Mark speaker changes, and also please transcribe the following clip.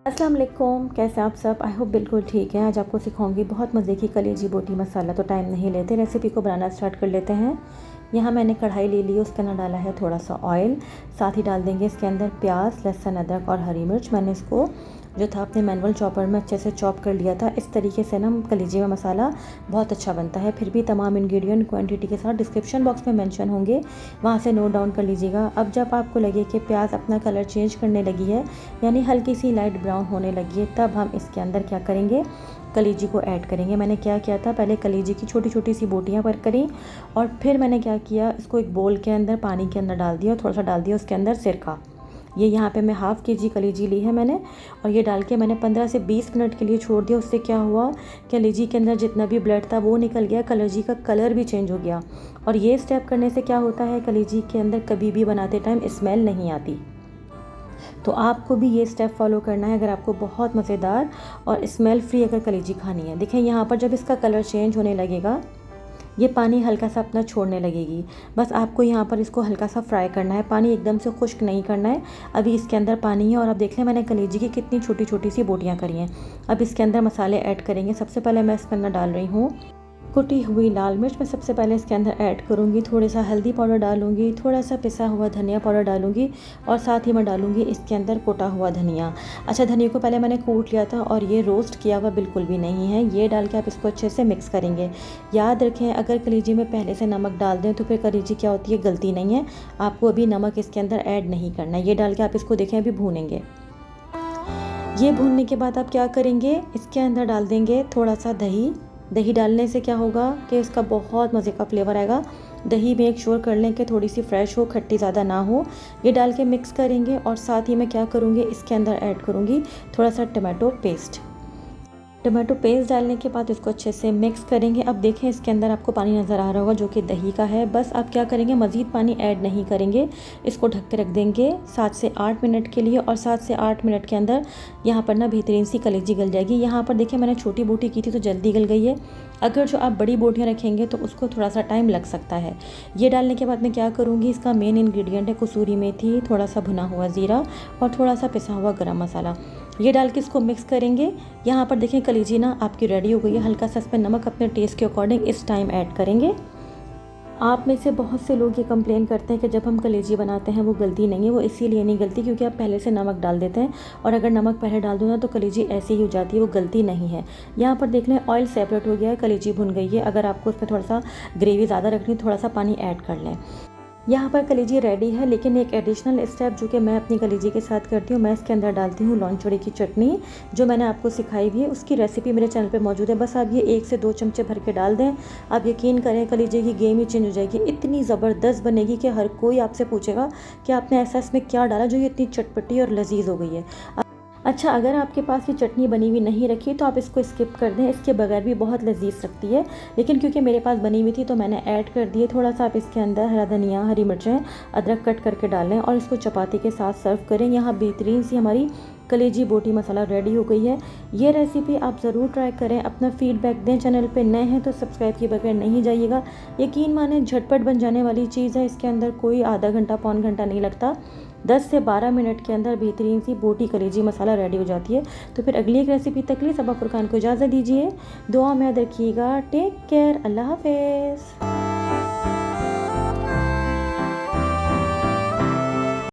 Speaker 1: अस्सलाम वालेकुम, कैसे आप सब। आई होप बिल्कुल ठीक है। आज आपको सिखाऊंगी बहुत मज़े की कलेजी बोटी मसाला। तो टाइम नहीं लेते, रेसिपी को बनाना स्टार्ट कर लेते हैं। यहाँ मैंने कढ़ाई ले ली, उसके अंदर डाला है थोड़ा सा ऑयल। साथ ही डाल देंगे इसके अंदर प्याज, लहसुन, अदरक और हरी मिर्च। मैंने इसको जो था अपने मैनुअल चॉपर में अच्छे से चॉप कर लिया था। इस तरीके से ना कलेजी में मसाला बहुत अच्छा बनता है। फिर भी तमाम इंग्रेडिएंट क्वांटिटी के साथ डिस्क्रिप्शन बॉक्स में मेंशन होंगे, वहाँ से नोट डाउन कर लीजिएगा। अब जब आपको लगे कि प्याज अपना कलर चेंज करने लगी है, यानी हल्की सी लाइट ब्राउन होने लगी है, तब हम इसके अंदर क्या करेंगे, कलेजी को ऐड करेंगे। मैंने क्या किया था, पहले कलेजी की छोटी छोटी सी बोटियाँ पर करी और फिर मैंने क्या किया, इसको एक बोल के अंदर पानी के अंदर डाल दिया और थोड़ा सा डाल दिया उसके अंदर सिरका। ये यहाँ पे मैं हाफ़ केजी कलेजी ली है मैंने, और ये डाल के मैंने 15 से 20 मिनट के लिए छोड़ दिया। उससे क्या हुआ, कलेजी के अंदर जितना भी ब्लड था वो निकल गया, कलेजी का कलर भी चेंज हो गया। और ये स्टेप करने से क्या होता है, कलेजी के अंदर कभी भी बनाते टाइम स्मेल नहीं आती। तो आपको भी ये स्टेप फॉलो करना है अगर आपको बहुत मज़ेदार और स्मेल फ्री अगर कलेजी खानी है। देखें यहाँ पर जब इसका कलर चेंज होने लगेगा, ये पानी हल्का सा अपना छोड़ने लगेगी। बस आपको यहाँ पर इसको हल्का सा फ्राई करना है, पानी एकदम से खुश्क नहीं करना है। अभी इसके अंदर पानी है और अब देख लें मैंने कलेजी की कितनी छोटी छोटी सी बोटियाँ करी हैं। अब इसके अंदर मसाले ऐड करेंगे। सबसे पहले मैं इसके अंदर डाल रही हूँ कुटी हुई लाल मिर्च। मैं सबसे पहले इसके अंदर ऐड करूँगी। थोड़ा सा हल्दी पाउडर डालूँगी, थोड़ा सा पिसा हुआ धनिया पाउडर डालूँगी और साथ ही मैं डालूँगी इसके अंदर कोटा हुआ धनिया। अच्छा, धनिया को पहले मैंने कूट लिया था और ये रोस्ट किया हुआ बिल्कुल भी नहीं है। ये डाल के आप इसको अच्छे से मिक्स करेंगे। याद रखें, अगर कलेजी में पहले से नमक डाल दें तो फिर कलेजी क्या होती है, गलती नहीं है। आपको अभी नमक इसके अंदर ऐड नहीं करना है। ये डाल के आप इसको देखें अभी भूनेंगे। ये भूनने के बाद आप क्या करेंगे, इसके अंदर डाल देंगे थोड़ा सा दही। दही डालने से क्या होगा कि इसका बहुत मज़े का फ्लेवर आएगा। दही मेक श्योर कर लें कि थोड़ी सी फ्रेश हो, खट्टी ज़्यादा ना हो। ये डाल के मिक्स करेंगे और साथ ही मैं क्या करूँगी, इसके अंदर ऐड करूँगी थोड़ा सा टमाटो पेस्ट। टमाटो पेस्ट डालने के बाद इसको अच्छे से मिक्स करेंगे। अब देखें इसके अंदर आपको पानी नज़र आ रहा होगा जो कि दही का है। बस आप क्या करेंगे, मज़ीद पानी ऐड नहीं करेंगे। इसको ढक के रख देंगे 7 से 8 मिनट के लिए और 7 से 8 मिनट के अंदर यहाँ पर ना बेहतरीन सी कलेजी गल जाएगी। यहाँ पर देखिए मैंने छोटी बोटी की थी तो जल्दी गल गई है। अगर जो आप बड़ी बोटियाँ रखेंगे तो उसको थोड़ा सा टाइम लग सकता है। ये डालने के बाद मैं क्या करूँगी, इसका मेन इंग्रेडिएंट है कसूरी मेथी, थोड़ा सा भुना हुआ ज़ीरा और थोड़ा सा पिसा हुआ गरम मसाला। ये डाल के इसको मिक्स करेंगे। यहाँ पर देखें कलेजी ना आपकी रेडी हो गई है। हल्का सा इस पर नमक अपने टेस्ट के अकॉर्डिंग इस टाइम ऐड करेंगे। आप में से बहुत से लोग ये कंप्लेन करते हैं कि जब हम कलेजी बनाते हैं वो गलती नहीं है। वो इसीलिए नहीं गलती क्योंकि आप पहले से नमक डाल देते हैं, और अगर नमक पहले डाल दो ना तो कलेजी ऐसी ही हो जाती है, वो गलती नहीं है। यहाँ पर देख लें ऑयल सेपरेट हो गया है, कलेजी भुन गई है। अगर आपको उस पर थोड़ा सा ग्रेवी ज़्यादा रखनी है, थोड़ा सा पानी ऐड कर लें। यहाँ पर कलेजी रेडी है, लेकिन एक एडिशनल स्टेप जो कि मैं अपनी कलेजी के साथ करती हूँ, मैं इसके अंदर डालती हूँ लौंग की चटनी जो मैंने आपको सिखाई हुई है। उसकी रेसिपी मेरे चैनल पे मौजूद है। बस आप ये 1 से 2 चमचे भर के डाल दें। आप यकीन करें कलेजी की गेम ही चेंज हो जाएगी। इतनी ज़बरदस्त बनेगी कि हर कोई आपसे पूछेगा कि आपने ऐसा इसमें क्या डाला जो ये इतनी चटपटी और लजीज हो गई है। अच्छा, अगर आपके पास ये चटनी बनी हुई नहीं रखी तो आप इसको स्किप कर दें, इसके बगैर भी बहुत लजीज लगती है। लेकिन क्योंकि मेरे पास बनी हुई थी तो मैंने ऐड कर दिए। थोड़ा सा आप इसके अंदर हरा धनिया, हरी मिर्चें, अदरक कट करके डालें और इसको चपाती के साथ सर्व करें। यहाँ बेहतरीन सी हमारी कलेजी बोटी मसाला रेडी हो गई है। ये रेसिपी आप ज़रूर ट्राई करें, अपना फीडबैक दें। चैनल पे नए हैं तो सब्सक्राइब किए बगैर नहीं जाइएगा। यकीन माने झटपट बन जाने वाली चीज़ है। इसके अंदर कोई आधा घंटा पौन घंटा नहीं लगता। 10 से 12 मिनट के अंदर बेहतरीन सी बोटी कलेजी मसाला रेडी हो जाती है। तो फिर अगली एक रेसिपी तक लिए सबा फुरकान को इजाज़त दीजिए। दुआ में याद रखिएगा। टेक केयर, अल्लाह हाफिज़।